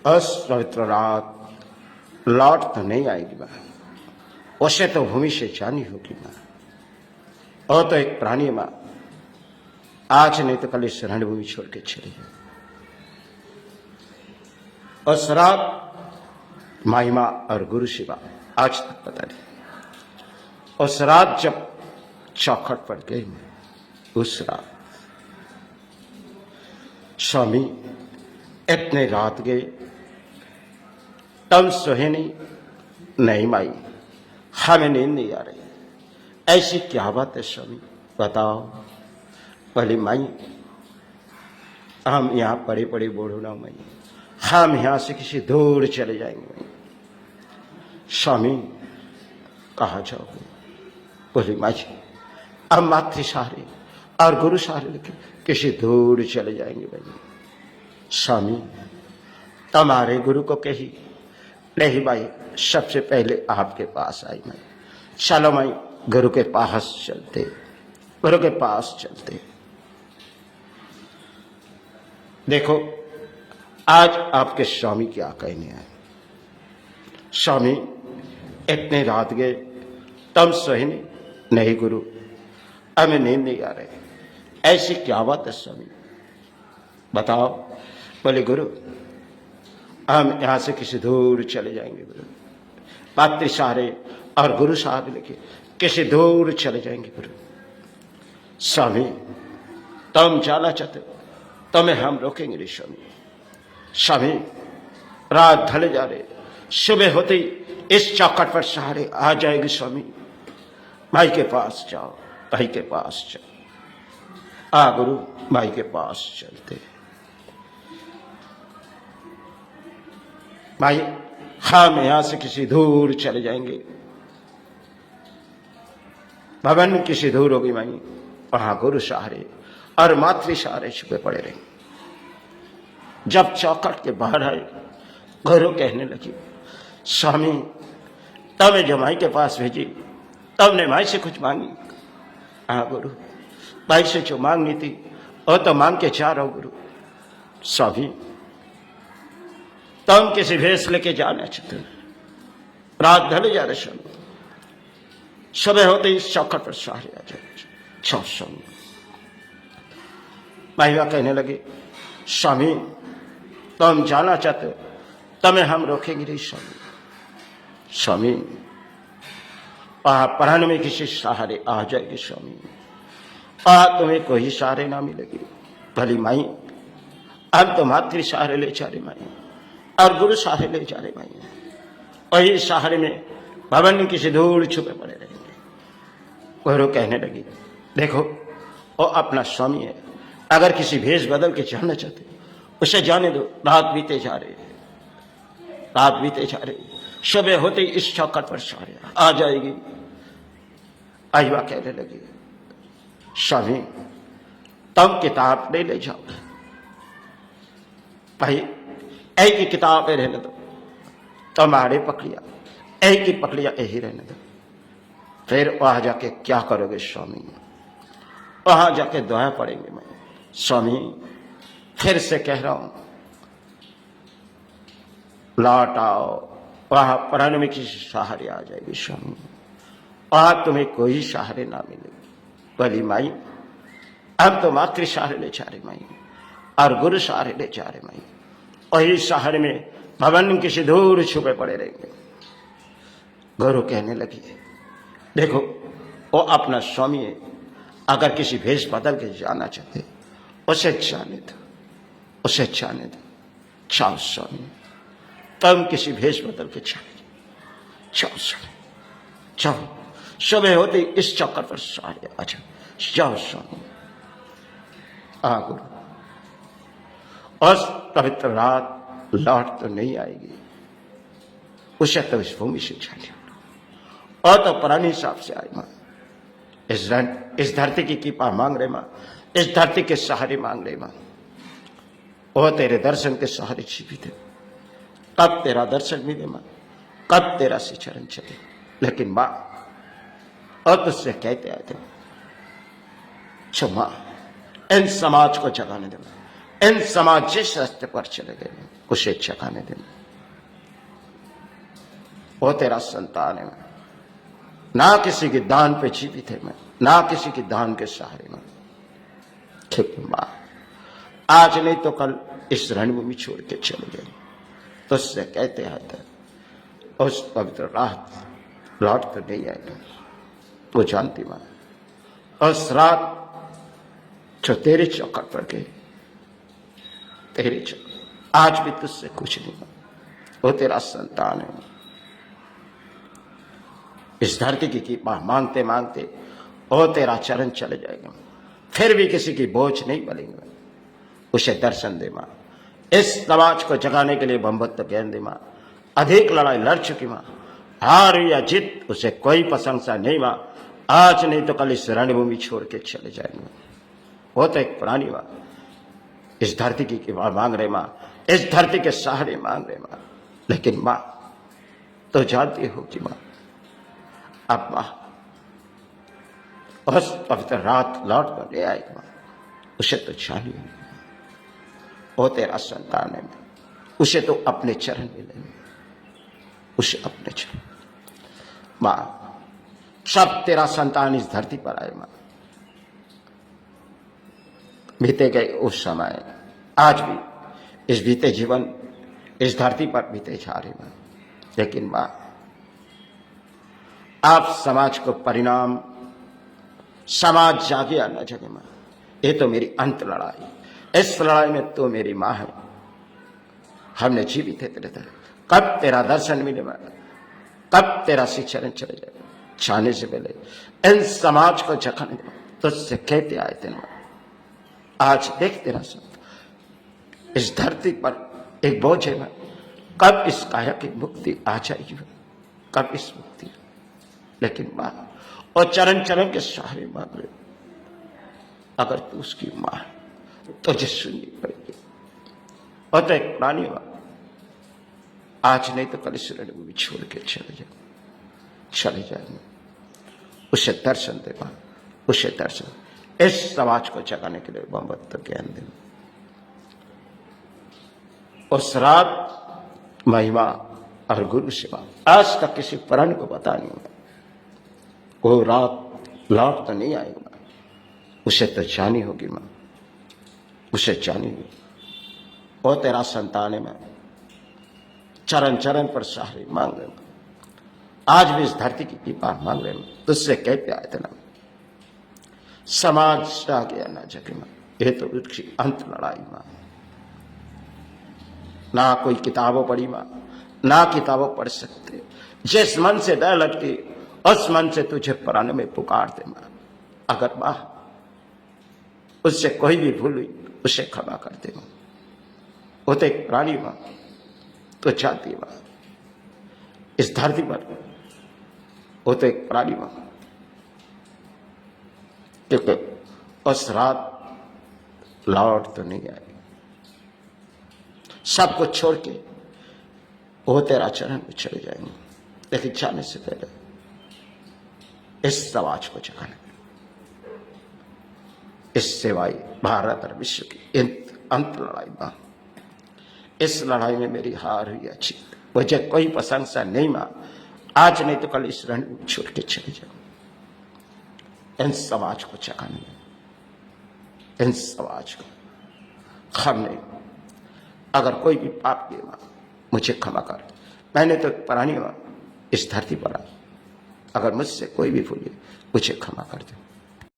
पवित्र रात लौट तो नहीं आएगी माँ, उसे तो भूमि से जानी होगी माँ। और तो एक प्राणी माँ, आज नहीं तो कल इस रणभूमि छोड़ के चली जाए। और श्राप माई माँ और गुरु शिवा आज तक पता नहीं। उस रात जब चौखट पड़ गई, उस रात स्वामी इतने रात गए, तब सोहे नहीं माई, हमें नींद नहीं आ रही। ऐसी क्या बात है स्वामी, बताओ। पहले माई, हम यहां पड़े पड़े बूढ़ो ना माई, हम यहां से किसी दूर चले जाएंगे माई। स्वामी कहा जाओगे? बोली माई, अब मातृ सहारे और गुरु सहारे लेके किसी दूर चले जाएंगे भाई। स्वामी तुम्हारे गुरु को कही नहीं भाई, सबसे पहले आपके पास आई मैं। चलो मैं गुरु के पास चलते, गुरु के पास चलते। देखो आज आपके स्वामी क्या कहने आए। स्वामी इतने रात गए, तब सही नहीं गुरु, हमें नींद नहीं आ रही। ऐसी क्या बात है स्वामी, बताओ। बोले गुरु, हम यहां से किसी दूर चले जाएंगे गुरु, मातृ सहारे और गुरु साहब लेके किसी दूर चले जाएंगे गुरु। स्वामी तुम जाना चाहते हो, तुम्हें हम रोकेंगे नहीं स्वामी। स्वामी रात ढले जा रहे, सुबह होते ही इस चौखट पर सहारे आ जाएगी स्वामी। भाई के पास जाओ, भाई के पास जाओ। आ गुरु, भाई के पास चलते। भाई हम यहां से किसी दूर चले जाएंगे, भवन किसी दूर होगी माई, वहां गुरु सहारे और मातृ सहारे छुपे पड़े रहेंगे। जब चौखट के बाहर आए, गुरु कहने लगी, स्वामी तब जो माई के पास भेजी, तब ने माई से कुछ मांगी? हाँ गुरु, भाई से जो मांगनी थी वो तो मांग के जा रहा हूं गुरु। स्वामी तुम किसी भेष लेके जाना चाहते हो, रात ढल जा रहे स्वामी, सुबह होते ही चौखट पर सहारे आ जाए। स्वामी महिला कहने लगे, स्वामी तुम जाना चाहते हो, तुम्हें हम रोकेंगे नहीं स्वामी। स्वामी प्राण में किसी सहारे आ जाएगी स्वामी, तुम्हें कोई सहारे ना मिलेगी। भली माई, अब तो मातृ सहारे ले जा रहे माई और गुरु सहारे ले जा रहे माई, वही सहारे में भवन किसी दूर छुपे पड़े रहेंगे। गुरु कहने लगी, देखो वो अपना स्वामी है, अगर किसी भेष बदल के जाना चाहते उसे जाने दो। रात बीते जा रहे, रात बीते जा रही, सुबह होते ही इस चौखट पर सहारे आ जाएगी। आईवा कहने लगी, स्वामी तुम किताब नहीं ले जाओ भाई, एक ही किताब रहने दो, तुम्हारे पकड़िया एक ही पकड़िया यही रहने दो। फिर वहां जाके क्या करोगे स्वामी? वहां जाके दुआ पड़ेंगे मैं। स्वामी फिर से कह रहा हूं, लौट आओ, वहां प्राण में किसी सहारे आ जाएगी स्वामी, वहां तुम्हें कोई सहारे ना मिलेगी। बोली माई, अब तो मातृ सहारे ले जा रहे माई और गुरु सहारे ले जा रहे माई, वही सहारे में भवन किसी दूर छुपे पड़े रहेंगे। गुरु कहने लगी, देखो वो अपना स्वामी है, अगर किसी भेष बदल के जाना चाहते उसे जाने दो, उसे जाने दो। जाओ स्वामी, तुम किसी भेष बदल के चले जाओ स्वामी, जाओ। सुबह होते इस चक्कर पर सहारे आ जाओ। जाओ स्वामी। आ गुरु, और पवित्र रात लौट तो नहीं आएगी, उसे तो इस भूमि से छाली और तो पुरानी हिसाब से आई मां। इस धरती की कृपा मांग रहे मां, इस धरती के सहारे मांग रहे मां। वो तेरे दर्शन के सहारे जीवित है, कब तेरा दर्शन मिले मां, कब तेरा से चरण चले। लेकिन मां और तुझसे कहते आए थे, मां इन समाज को जगाने दे, इन समाज जिस रास्ते पर चले गए उसे चखाने दे। वो तेरा संतान है, ना किसी के दान पे जीवित है मैं, ना किसी के दान के सहारे में। ठीक मां, आज नहीं तो कल इस रणभूमि छोड़ के चले गए, तो उससे कहते हैं उस पवित्र रात लौट कर नहीं आएगा। वो जानती मां, उस रात जो तेरे चौखट पर गए, तेरे चौखट, आज भी तुझसे कुछ नहीं मां। वो तेरा संतान है। इस धरती की कृपा मांगते मांगते वो तेरा चरण चले जाएगा, फिर भी किसी की बोझ नहीं बनेगा। उसे दर्शन दे मां, इस समाज को जगाने के लिए बंबत्त ज्ञान दे मां। अधिक लड़ाई लड़ चुकी मां, हार या जीत उसे कोई प्रशंसा नहीं मां। आज नहीं तो कल इस रणभूमि छोड़ के चले जाएंगे। वो तो एक पुरानी मां, इस धरती की कृपा मांग रहे मां, इस धरती के सहारे मांग रहे मां। लेकिन मां तो जानती हो कि मां अब मां उस पवित्र रात लौट कर ले आएगी मां। उसे तो जानिए, वो तेरा संतान है, उसे तो अपने चरण में ले, उसे अपने चरण। मां सब तेरा संतान इस धरती पर आए मां। बीते गए उस समय, आज भी इस बीते जीवन इस धरती पर बीते जा रहे मां। लेकिन मां आप समाज को परिणाम, समाज जागे या न जगे मां, ये तो मेरी अंत लड़ाई। इस लड़ाई में तो मेरी मां है। हमने जीवित है तेरे तरह, कब तेरा दर्शन मिले मां, कब तेरा शिक्षण चले जाए। जाने से पहले इन समाज को जखाने दे, तुझसे कहते आए थे मां। आज देख तेरा संत इस धरती पर एक बोझ है मां, कब इस काया की मुक्ति आ जाएगी, कब इस मुक्ति। लेकिन मां और चरण चरण के सहारे मांग रहे, अगर तू उसकी मां है तो तुझे सुननी पड़ेगी। और तो एक पुरानी मां, आज नहीं तो कल इस रणभूमि छोड़ के चले जाएंगे। उसे दर्शन दे मां, उसे दर्शन, इस समाज को जगाने के लिए मोहम्मद ज्ञान दे। उस रात महिमा और गुरु सेवा आज तक किसी प्राणी को पता नहीं हुआ। वो रात लौट तो नहीं आएगा, उसे तो जानी होगी मां, उसे जानी होगी। वो तेरा संतान है मां, चरण चरण पर सहारे मांग रहे मां। आज भी इस धरती की कृपा मांग रहे मां। तुझसे कहते आए थे ना, समाज आ गया ना जगे मां, ये तो उसकी अंत लड़ाई मां। ना कोई किताबों पढ़ी मां, ना किताबों पढ़ सकते। जिस मन से डर लगती उस मन से तुझे प्राण में पुकारते मां। अगर मां उससे कोई भी भूल हुई उसे क्षमा कर दे मां। वो तो एक प्राणी मां, तो चाहती मां इस धरती पर, वो तो एक प्राणी मां। क्योंकि उस रात लौट तो नहीं आई, सब कुछ छोड़ के वो तेरा चरण में चले जाएंगे। लेकिन जाने से पहले इस समाज को जगाने, इस सेवाई भारत और विश्व की अंत लड़ाई मां। इस लड़ाई में मेरी हार हुई अच्छी, मुझे कोई प्रशंसा नहीं मां। आज नहीं तो कल इस रण में छोड़ के चले जाऊं। इन समाज को जगाने, इन समाज को हमने अगर कोई भी पाप किया मां, मुझे क्षमा कर। मैंने तो प्राणी मां इस धरती पर आ, अगर मुझसे कोई भी भूले मुझे क्षमा कर दे।